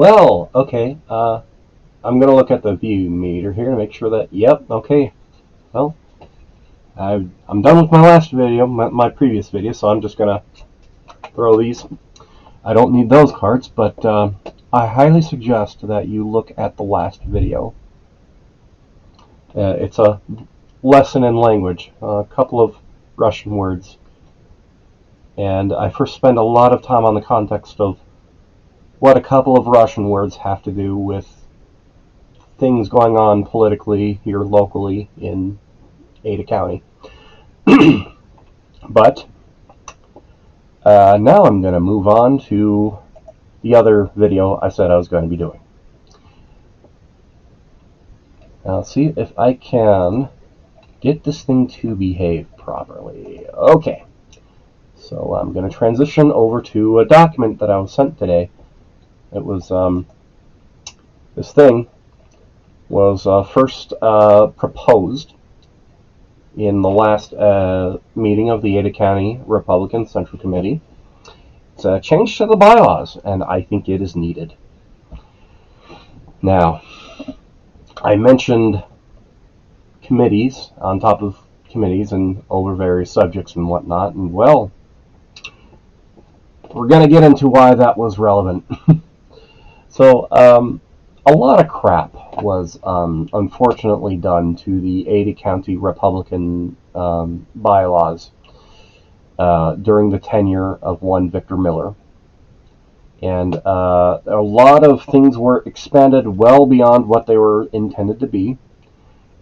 Well, okay. I'm gonna look at the view meter here to make sure that. Yep. Okay. Well, I'm done with my last video, my previous video, so I'm just gonna throw these. I don't need those cards, but I highly suggest that you look at the last video. It's a lesson in language, a couple of Russian words, and I first spend a lot of time on the context of what a couple of Russian words have to do with things going on politically here locally in Ada County. But now I'm going to move on to the other video I said I was going to be doing. Now let's see if I can get this thing to behave properly. Okay, so I'm going to transition over to a document that I was sent today. It was this thing was first proposed in the last meeting of the Ada County Republican Central Committee. It's a change to the bylaws, and I think it is needed. Now, I mentioned committees on top of committees and over various subjects and whatnot, and well, we're going to get into why that was relevant. So, a lot of crap was unfortunately done to the Ada County Republican bylaws during the tenure of one Victor Miller. And a lot of things were expanded well beyond what they were intended to be.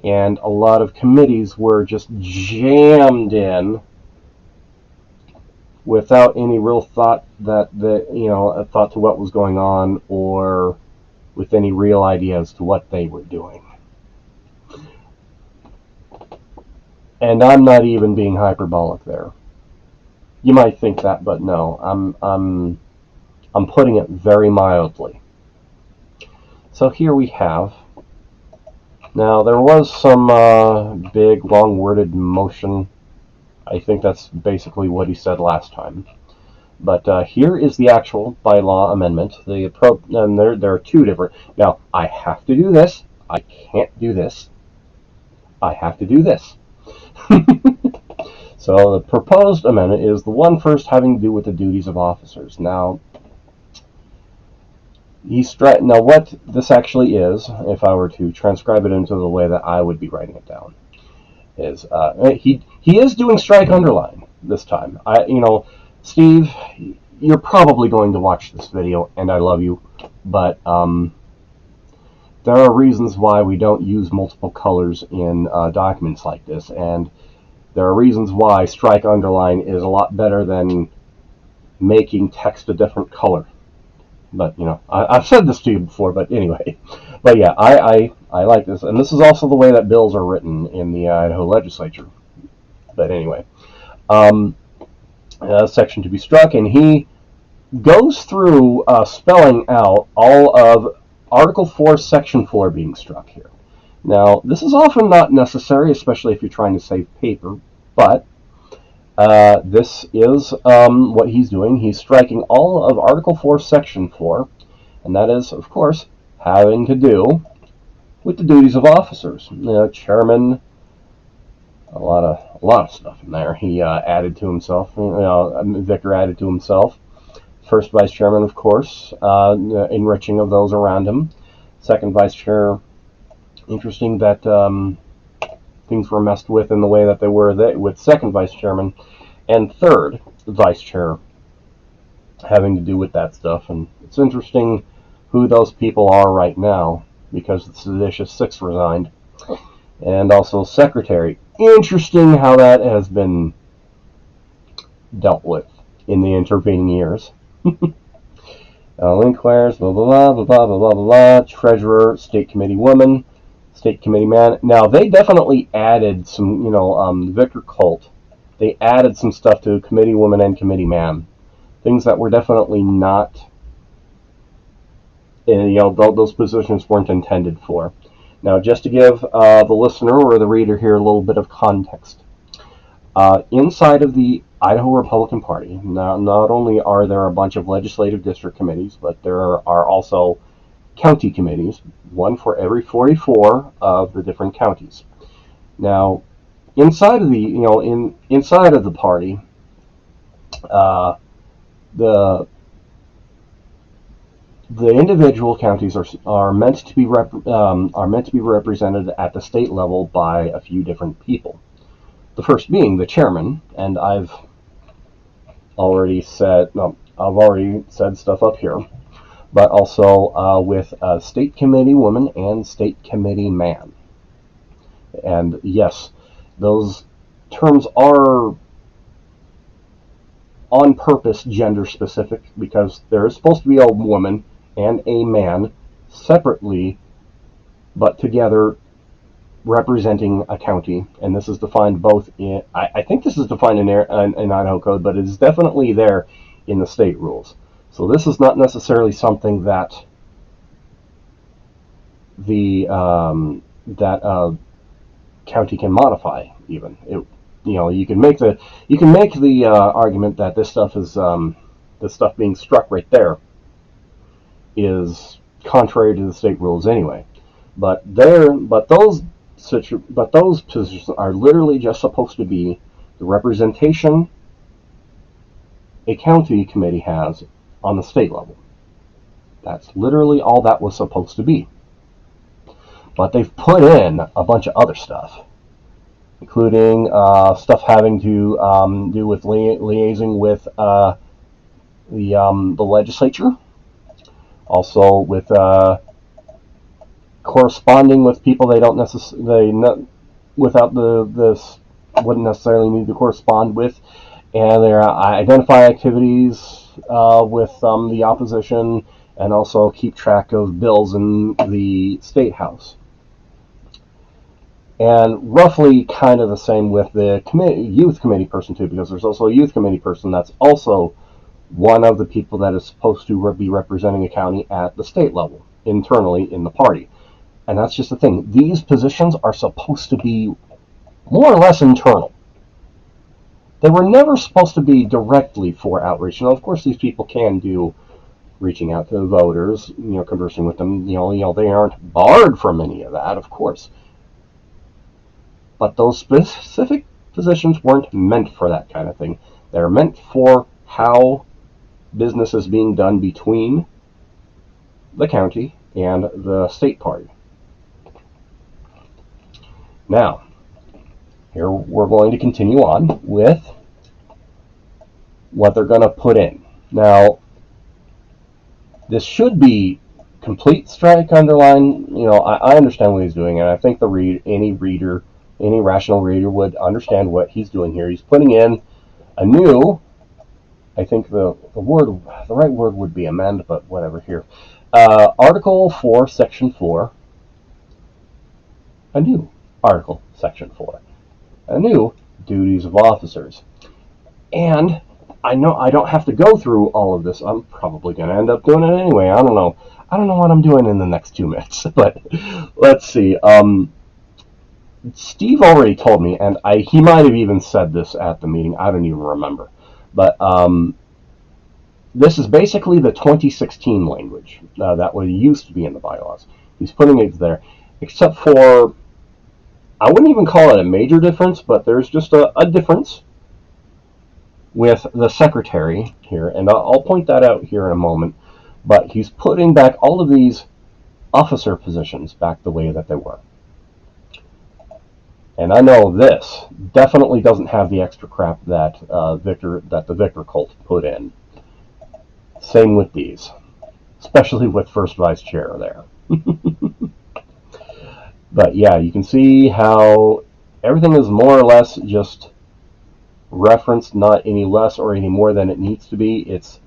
And a lot of committees were just jammed in without any real thought thought to what was going on, or with any real idea as to what they were doing. And I'm not even being hyperbolic there. You might think that, but no, I'm putting it very mildly. So here we have. Now there was some big, long-worded motion. I think that's basically what he said last time. But here is the actual bylaw amendment. And there are two different. Now, I have to do this. I can't do this. I have to do this. So the proposed amendment is the one first having to do with the duties of officers. Now, what this actually is, if I were to transcribe it into the way that I would be writing it down, is he is doing strike underline this time. Steve, you're probably going to watch this video, and I love you, but there are reasons why we don't use multiple colors in documents like this, and there are reasons why strike underline is a lot better than making text a different color. But, I've said this to you before, but anyway. But yeah, I like this, and this is also the way that bills are written in the Idaho legislature. But anyway. Section to be struck, and he goes through spelling out all of Article 4, Section 4 being struck here. Now, this is often not necessary, especially if you're trying to save paper, but this is what he's doing. He's striking all of Article 4, Section 4, and that is, of course, having to do with the duties of officers. Chairman, a lot of stuff in there. He added to himself. Victor added to himself. First vice chairman, of course, enriching of those around him. Second vice chair, interesting that things were messed with in the way that they were with second vice chairman, and third vice chair having to do with that stuff. And it's interesting who those people are right now, because the seditious six resigned. And also secretary. Interesting how that has been dealt with in the intervening years. Inquires, blah, blah, blah, blah, blah, blah, blah, blah, treasurer, state committee woman, state committee man. Now, they definitely added some, Victor Colt, they added some stuff to committee woman and committee man. Things that were definitely not, those positions weren't intended for. Now, just to give the listener or the reader here a little bit of context, inside of the Idaho Republican Party, not only are there a bunch of legislative district committees, but there are also county committees, one for every 44 of the different counties. Now, inside of the inside of the party, uh, the the individual counties are meant to be represented at the state level by a few different people. The first being the chairman, and I've already said stuff up here, but also with a state committee woman and state committee man. And yes, those terms are on purpose gender specific because there is supposed to be a woman and a man separately but together representing a county, and this is defined both in, I think this is defined in Idaho code, but it is definitely there in the state rules. So this is not necessarily something that the county can modify. Even you can make the argument that this stuff being struck right there is contrary to the state rules anyway. But those positions are literally just supposed to be the representation a county committee has on the state level. That's literally all that was supposed to be. But they've put in a bunch of other stuff, including stuff having to do with liaising with the legislature, also with corresponding with people they don't necessarily wouldn't necessarily need to correspond with, and they identify activities with the opposition, and also keep track of bills in the state house. And roughly kind of the same with the youth committee person too, because there's also a youth committee person that's also one of the people that is supposed to be representing a county at the state level, internally in the party. And that's just the thing. These positions are supposed to be more or less internal. They were never supposed to be directly for outreach. Now, of course, these people can do reaching out to the voters, conversing with them. They aren't barred from any of that, of course. But those specific positions weren't meant for that kind of thing. They're meant for how business is being done between the county and the state party. Now, here we're going to continue on with what they're going to put in. Now, this should be complete strike underline. I understand what he's doing, and I think any rational reader would understand what he's doing here. He's putting in a new, I think the right word would be amend, but whatever here. Article 4, Section 4. A new Article, Section 4. A new duties of officers. And I know I don't have to go through all of this. I'm probably going to end up doing it anyway. I don't know what I'm doing in the next 2 minutes, but let's see. Steve already told me, and he might have even said this at the meeting. I don't even remember. But this is basically the 2016 language that used to be in the bylaws. He's putting it there, except for, I wouldn't even call it a major difference, but there's just a difference with the secretary here, and I'll point that out here in a moment. But he's putting back all of these officer positions back the way that they were. And I know this definitely doesn't have the extra crap that the Victor cult put in. Same with these, especially with first vice chair there. But yeah, you can see how everything is more or less just referenced, not any less or any more than it needs to be. It's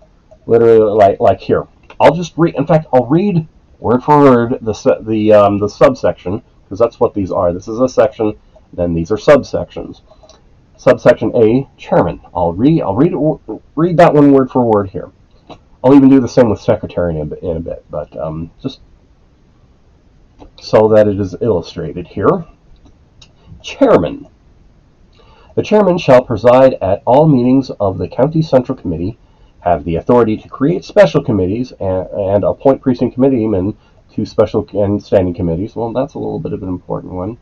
literally like here. I'll just read. In fact, I'll read word for word the subsection, because that's what these are. This is a section. Then these are subsections. Subsection A, chairman. I'll read that one word for word here. I'll even do the same with secretary in a bit, but just so that it is illustrated here. Chairman. The chairman shall preside at all meetings of the county central committee, have the authority to create special committees and appoint precinct committeemen 2 special and standing committees. Well, that's a little bit of an important one,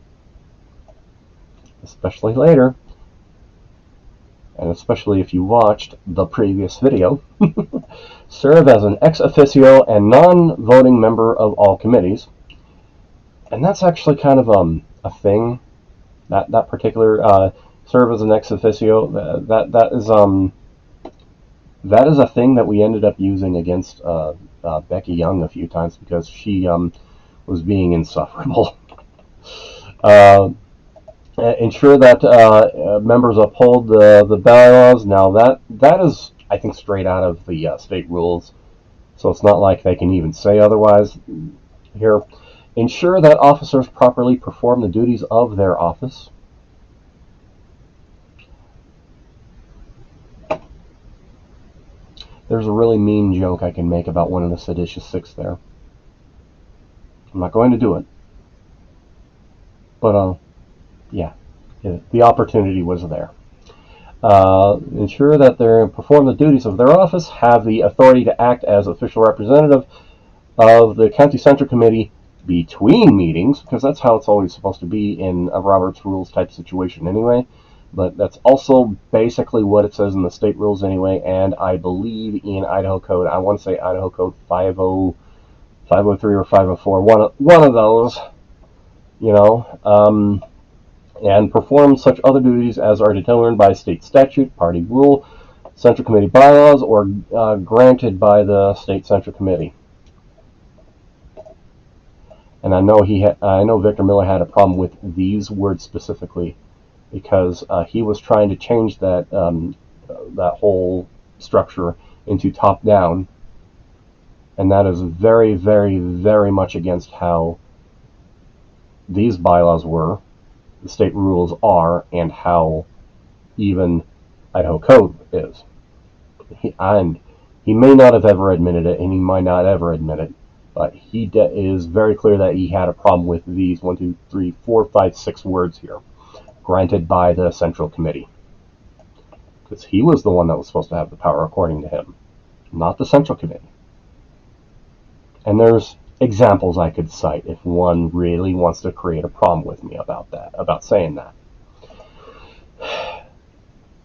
especially later, and especially if you watched the previous video. Serve as an ex officio and non-voting member of all committees. And that's actually kind of a thing. That particular serve as an ex officio, that is a thing that we ended up using against Becky Young a few times because she was being insufferable. Ensure that members uphold the bylaws. Now that is, I think, straight out of the state rules, so it's not like they can even say otherwise here. Ensure that officers properly perform the duties of their office. There's a really mean joke I can make about one of the seditious six there. I'm not going to do it. But, yeah, the opportunity was there. Ensure that they perform the duties of their office, have the authority to act as official representative of the County Central Committee between meetings, because that's how it's always supposed to be in a Robert's Rules type situation anyway. But that's also basically what it says in the state rules anyway, and I believe in Idaho Code, I want to say Idaho Code 503 or 504, one of those, and perform such other duties as are determined by state statute, party rule, Central Committee bylaws, or granted by the State Central Committee. And I know Victor Miller had a problem with these words specifically, because he was trying to change that whole structure into top-down, and that is very, very, very much against how these bylaws were, the state rules are, and how even Idaho Code is. And he may not have ever admitted it, and he might not ever admit it, but he is very clear that he had a problem with these 1, 2, 3, 4, 5, 6 words here. Granted by the Central Committee, because he was the one that was supposed to have the power according to him, not the Central Committee. And there's examples I could cite if one really wants to create a problem with me about saying that.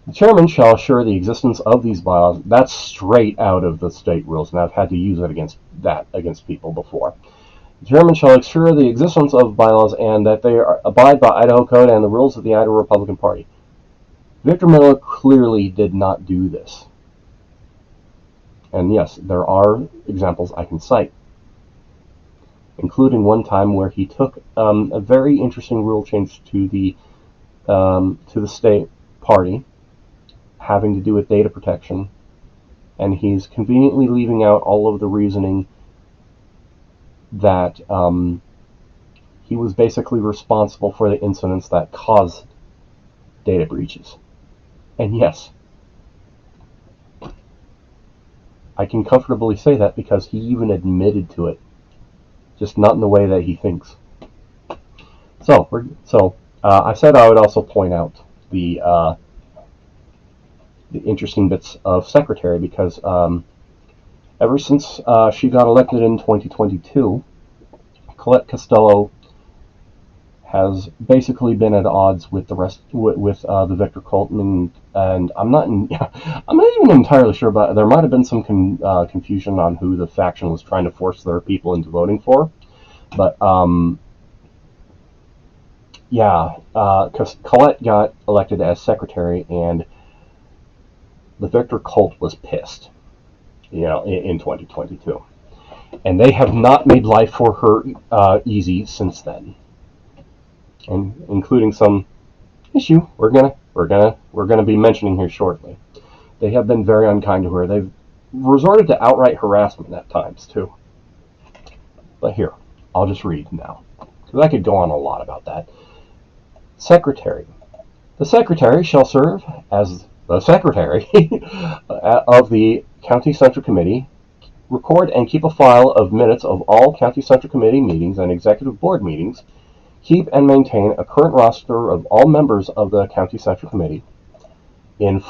The chairman shall assure the existence of these bylaws. That's straight out of the state rules, and I've had to use it against people before. The chairman shall assure the existence of bylaws and that they abide by Idaho Code and the rules of the Idaho Republican Party. Victor Miller clearly did not do this. And yes, there are examples I can cite, including one time where he took a very interesting rule change to the state party having to do with data protection, and he's conveniently leaving out all of the reasoning that he was basically responsible for the incidents that caused data breaches. And yes, I can comfortably say that because he even admitted to it, just not in the way that he thinks. So I said I would also point out the interesting bits of Secretary, because ever since she got elected in 2022, Colette Costello has basically been at odds with the rest, with the Victor cult, and I'm not even entirely sure, but there might have been some confusion on who the faction was trying to force their people into voting for. But because Colette got elected as secretary, and the Victor cult was pissed, in 2022, and they have not made life for her easy since then, and including some issue we're gonna be mentioning here shortly. They have been very unkind to her. They've resorted to outright harassment at times too. But here, I'll just read now, because I could go on a lot about that. Secretary. The secretary shall serve as the secretary of the County Central Committee, record and keep a file of minutes of all County Central Committee meetings and Executive Board meetings, keep and maintain a current roster of all members of the County Central Committee, and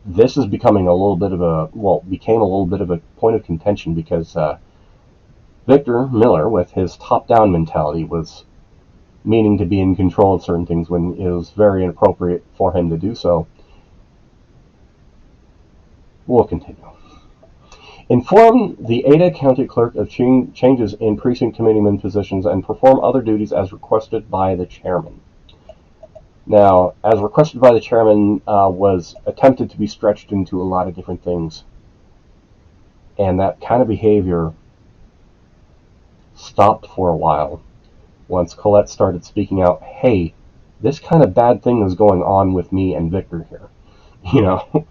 this is becoming became a little bit of a point of contention, because Victor Miller, with his top-down mentality, was meaning to be in control of certain things when it was very inappropriate for him to do so. We'll continue. Inform the Ada County Clerk of changes in precinct committeeman positions and perform other duties as requested by the chairman. Now, as requested by the chairman was attempted to be stretched into a lot of different things. And that kind of behavior stopped for a while once Colette started speaking out, hey, this kind of bad thing is going on with me and Victor here. You know?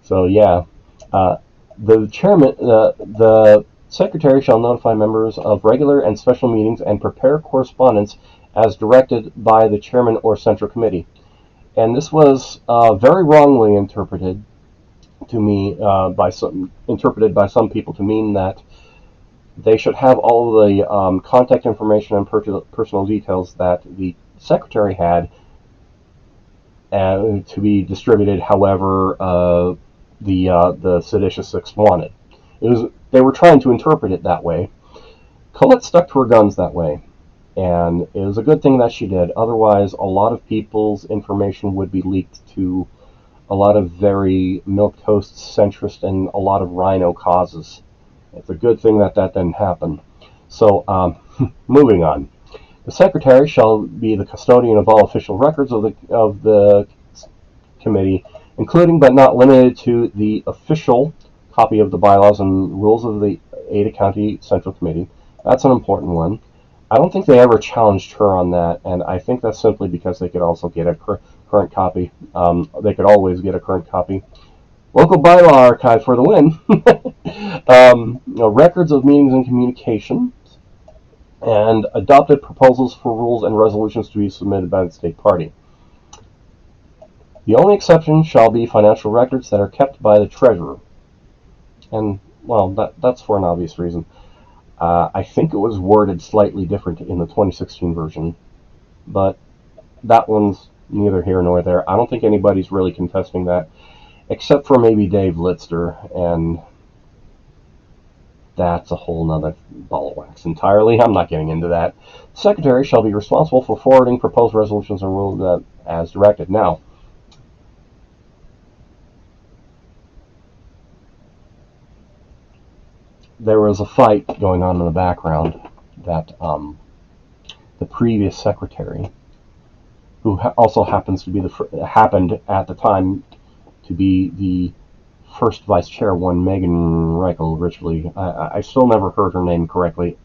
So, yeah. The chairman, the secretary shall notify members of regular and special meetings and prepare correspondence as directed by the chairman or central committee. And this was very wrongly interpreted to me by some people to mean that they should have all the contact information and personal details that the secretary had to be distributed however the seditious six wanted. They were trying to interpret it that way. Colette stuck to her guns that way, and it was a good thing that she did. Otherwise, a lot of people's information would be leaked to a lot of very milquetoast, centrist, and a lot of rhino causes. It's a good thing that didn't happen. So, moving on. The secretary shall be the custodian of all official records of the committee, including but not limited to the official copy of the bylaws and rules of the Ada County Central Committee. That's an important one. I don't think they ever challenged her on that, and I think that's simply because they could also get a current copy. They could always get a current copy. Local bylaw archive for the win. Records of meetings and communication, and adopted proposals for rules and resolutions to be submitted by the state party. The only exception shall be financial records that are kept by the treasurer. And, well, that's for an obvious reason. I think it was worded slightly different in the 2016 version, but that one's neither here nor there. I don't think anybody's really contesting that, except for maybe Dave Litster, and that's a whole nother ball of wax entirely. I'm not getting into that. The secretary shall be responsible for forwarding proposed resolutions and rules as directed. Now, there was a fight going on in the background that the previous secretary, who also happens to be happened at the time to be the first vice chair, one Megan Reichel Richley. I still never heard her name correctly.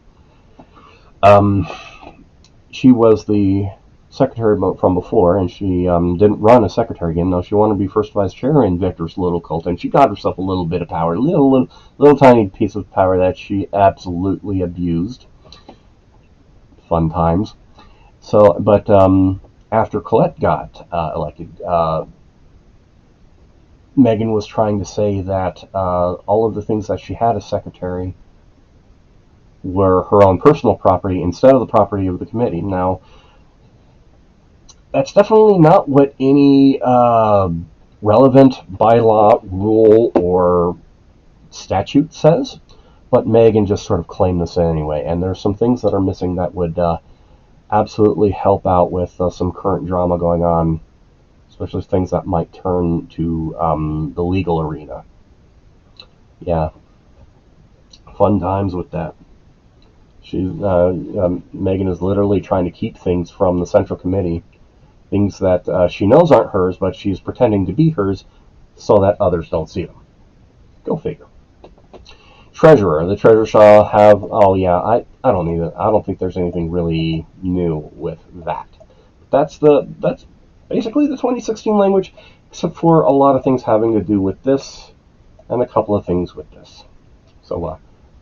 She was the secretary from before, and she didn't run as secretary again. No, she wanted to be first vice chair in Victor's little cult, and she got herself a little bit of power, little tiny piece of power that she absolutely abused. Fun times. So, but after Colette got elected, Megan was trying to say that all of the things that she had as secretary were her own personal property instead of the property of the committee. Now, that's definitely not what any relevant bylaw, rule, or statute says, but Megan just sort of claimed this anyway, and there's some things that are missing that would absolutely help out with some current drama going on, especially things that might turn to the legal arena. Yeah, fun times with that. Megan is literally trying to keep things from the Central Committee, things that she knows aren't hers, but she's pretending to be hers so that others don't see them. Go figure. Treasurer. The treasurer shall have. Oh yeah, I don't need it. I don't think there's anything really new with that. That's basically the 2016 language, except for a lot of things having to do with this, and a couple of things with this. So I'm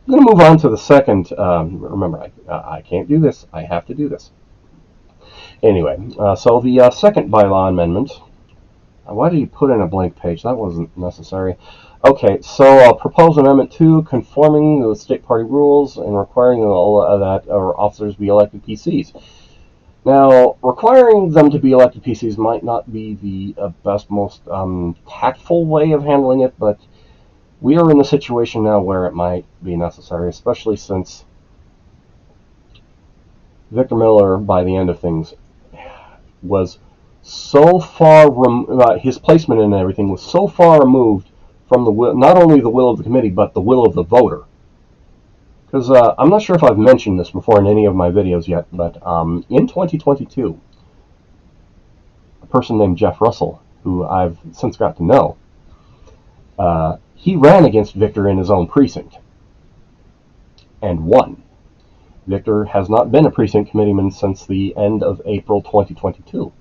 going to move on to the second. Remember, I can't do this. I have to do this. Anyway, so the second bylaw amendment. Why did you put in a blank page? That wasn't necessary. Okay, so proposed amendment 2, conforming the state party rules and requiring that our officers be elected PCs. Now, requiring them to be elected PCs might not be the best, most tactful way of handling it, but we are in a situation now where it might be necessary, especially since Victor Miller, by the end of things, was so far his placement and everything was so far removed from the will, not only the will of the committee, but the will of the voter. Because I'm not sure if I've mentioned this before in any of my videos yet, but in 2022, a person named Jeff Russell, who I've since got to know, he ran against Victor in his own precinct and won. Victor has not been a precinct committeeman since the end of April 2022.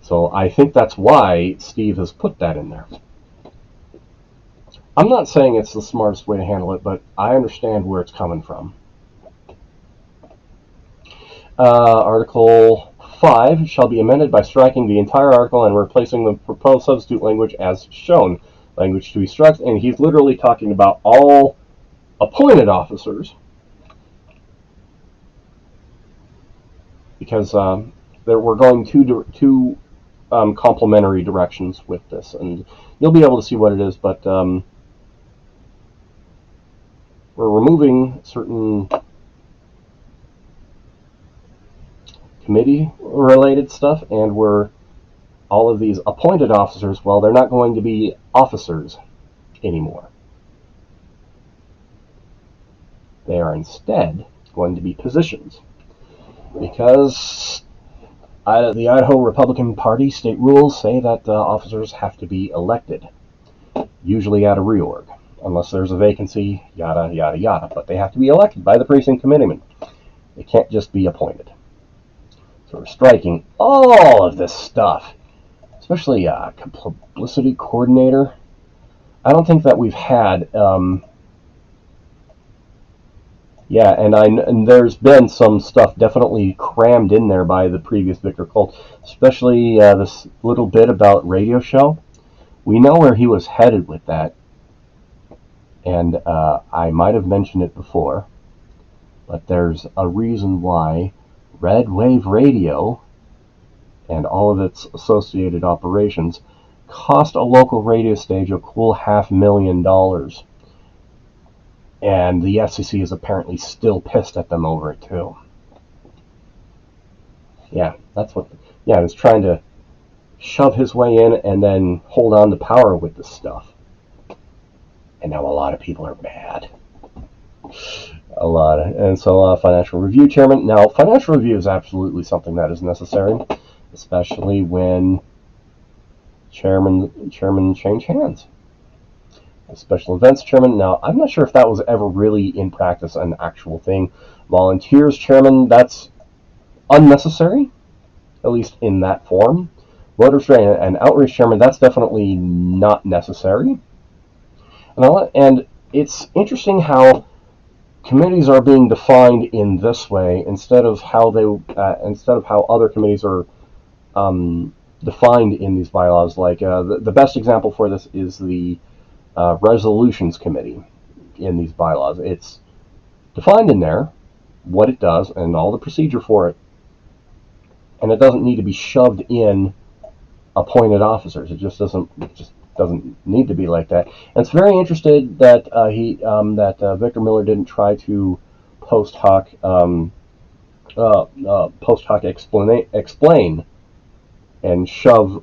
So I think that's why Steve has put that in there. I'm not saying it's the smartest way to handle it, but I understand where it's coming from. Article 5 shall be amended by striking the entire article and replacing the proposed substitute language as shown. Language to be struck, and he's literally talking about all appointed officers, because we're going two complementary directions with this, and you'll be able to see what it is, but we're removing certain committee-related stuff, and all of these appointed officers, well, they're not going to be officers anymore. They are instead going to be positions, because the Idaho Republican Party state rules say that officers have to be elected, usually at a reorg, unless there's a vacancy, yada, yada, yada. But they have to be elected by the precinct committeeman. They can't just be appointed. So we're striking all of this stuff, especially publicity coordinator. I don't think that we've had... yeah, and there's been some stuff definitely crammed in there by the previous Victor Colt, especially this little bit about radio show. We know where he was headed with that, and I might have mentioned it before, but there's a reason why Red Wave Radio and all of its associated operations cost a local radio station a cool $500,000. And the FCC is apparently still pissed at them over it, too. Yeah, that's what... Yeah, he was trying to shove his way in and then hold on to power with this stuff. And now a lot of people are mad. A lot. And so, Financial Review Chairman. Now, Financial Review is absolutely something that is necessary, especially when chairman change hands. Special events chairman. Now, I'm not sure if that was ever really in practice an actual thing. Volunteers chairman, that's unnecessary, at least in that form. Voters and outreach chairman, that's definitely not necessary. And it's interesting how committees are being defined in this way instead of how other committees are defined in these bylaws. Like the best example for this is the Resolutions Committee in these bylaws. It's defined in there what it does and all the procedure for it, and it doesn't need to be shoved in appointed officers. It just doesn't need to be like that. And it's very interesting that Victor Miller didn't try to post hoc explain and shove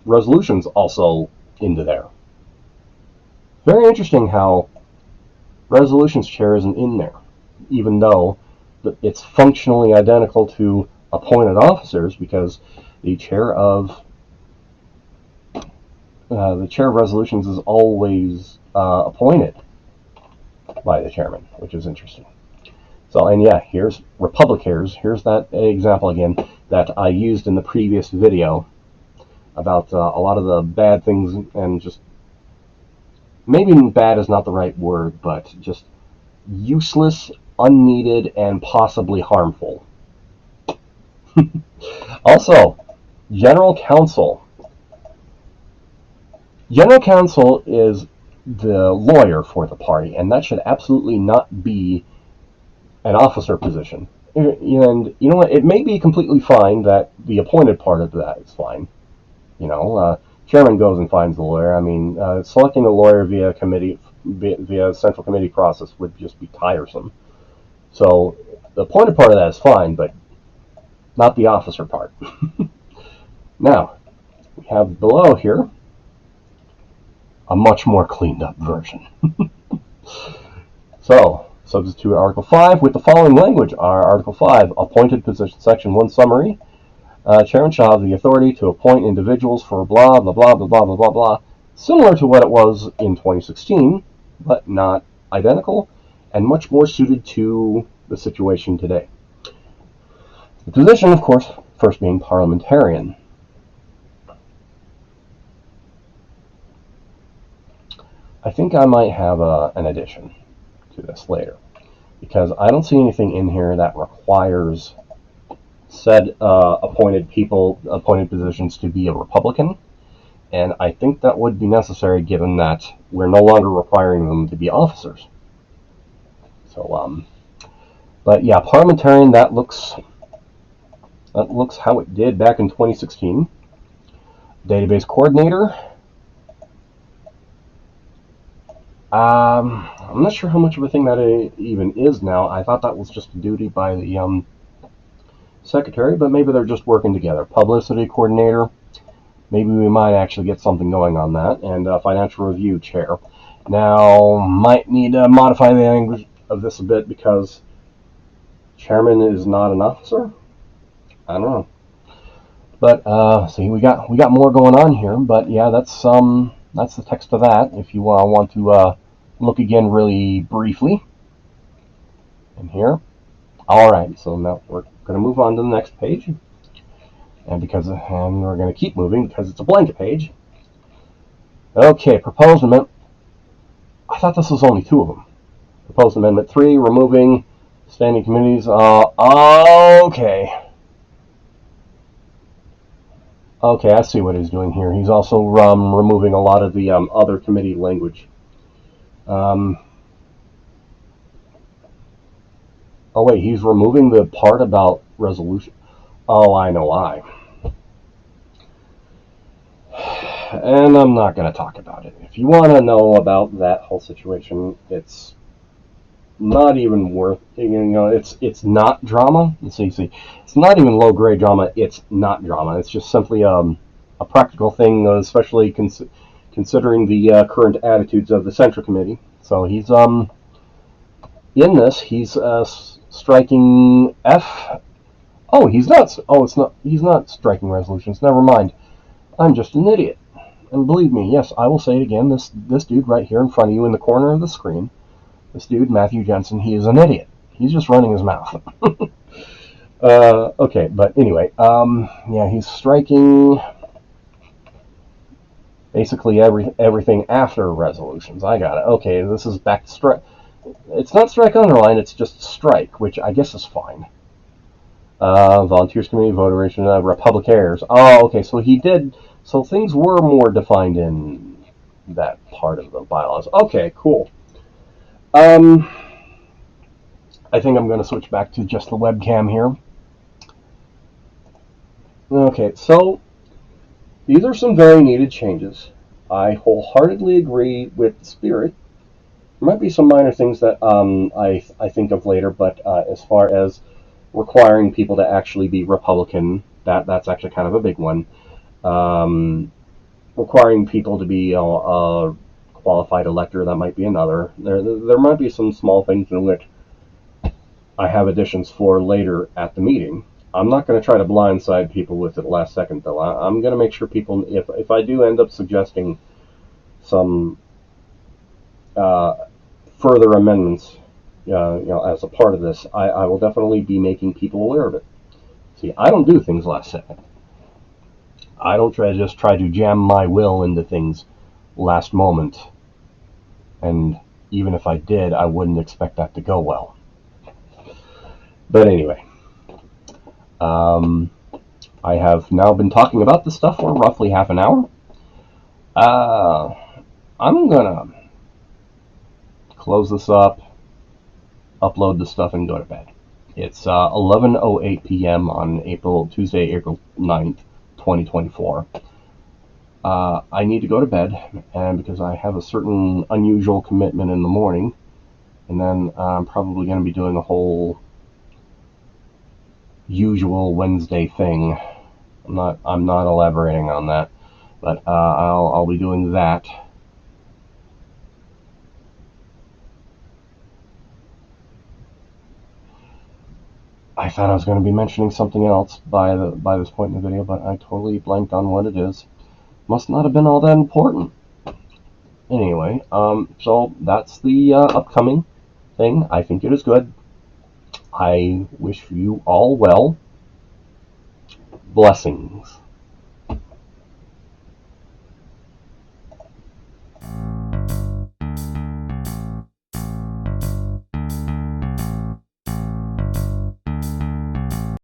resolutions also into there. Very interesting how resolutions chair isn't in there, even though it's functionally identical to appointed officers, because the chair of resolutions is always appointed by the chairman, which is interesting. So, and yeah, here's Republicans. Here's that example again that I used in the previous video about a lot of the bad things, and just maybe bad is not the right word, but just useless, unneeded, and possibly harmful. Also, General Counsel. General Counsel is the lawyer for the party, and that should absolutely not be an officer position. And you know what? It may be completely fine that the appointed part of that is fine. chairman goes and finds the lawyer. I mean, selecting a lawyer via committee, via central committee process would just be tiresome. So the appointed part of that is fine, but not the officer part. Now, we have below here a much more cleaned up version. So, substitute Article 5 with the following language. Article 5, appointed position, Section 1 summary. Chairman shall have the authority to appoint individuals for blah, blah, blah, blah, blah, blah, blah, blah. Similar to what it was in 2016, but not identical, and much more suited to the situation today. The position, of course, first being parliamentarian. I think I might have an addition to this later, because I don't see anything in here that requires said appointed positions to be a Republican, and I think that would be necessary given that we're no longer requiring them to be officers. So, but yeah, parliamentarian, that looks how it did back in 2016. Database coordinator. I'm not sure how much of a thing that even is now. I thought that was just a duty by the secretary, but maybe they're just working together. Publicity coordinator. Maybe we might actually get something going on that. And financial review chair. Now, might need to modify the language of this a bit because chairman is not an officer. I don't know. But see, we got more going on here. But yeah, that's the text of that. If you want to look again really briefly in here. All right, so now we're going to move on to the next page, and we're going to keep moving because it's a blank page. Okay, proposed amendment. I thought this was only 2 of them. Proposed amendment 3, removing standing committees. Okay. Okay, I see what he's doing here. He's also removing a lot of the other committee language. Oh wait, he's removing the part about resolution. Oh, I know why. And I'm not going to talk about it. If you want to know about that whole situation, it's not even worth. It's not drama. So you see, it's not even low grade drama. It's not drama. It's just simply a practical thing, especially considering the current attitudes of the Central Committee. So he's in this. He's striking F. Oh, he's not. Oh, it's not. He's not striking resolutions. Never mind. I'm just an idiot. And believe me, yes, I will say it again. This dude right here in front of you in the corner of the screen. This dude, Matthew Jensen, he is an idiot. He's just running his mouth. Okay, but anyway, yeah, he's striking basically everything after resolutions. I got it. Okay, this is back to strike. It's not strike underline, it's just strike, which I guess is fine. Volunteers Committee, voteration, Republicans. Oh, okay, so he did. So things were more defined in that part of the bylaws. Okay, cool. I think I'm going to switch back to just the webcam here. Okay, so these are some very needed changes. I wholeheartedly agree with the spirit. There might be some minor things that I think of later, but as far as requiring people to actually be Republican, that's actually kind of a big one. Requiring people to be a qualified elector, that might be another. There might be some small things in which I have additions for later at the meeting. I'm not going to try to blindside people with it last second, though. I'm going to make sure people, if I do end up suggesting some further amendments, as a part of this, I will definitely be making people aware of it. See, I don't do things last second. I don't try to jam my will into things last moment. And even if I did, I wouldn't expect that to go well. But anyway, I have now been talking about this stuff for roughly half an hour. I'm gonna close this up, upload the stuff, and go to bed. It's 11:08 p.m. on Tuesday, April 9th, 2024. I need to go to bed, and because I have a certain unusual commitment in the morning, and then I'm probably going to be doing a whole usual Wednesday thing. I'm not elaborating on that, but I'll be doing that. I thought I was going to be mentioning something else by this point in the video, but I totally blanked on what it is. Must not have been all that important. Anyway, so that's the upcoming thing. I think it is good. I wish you all well. Blessings.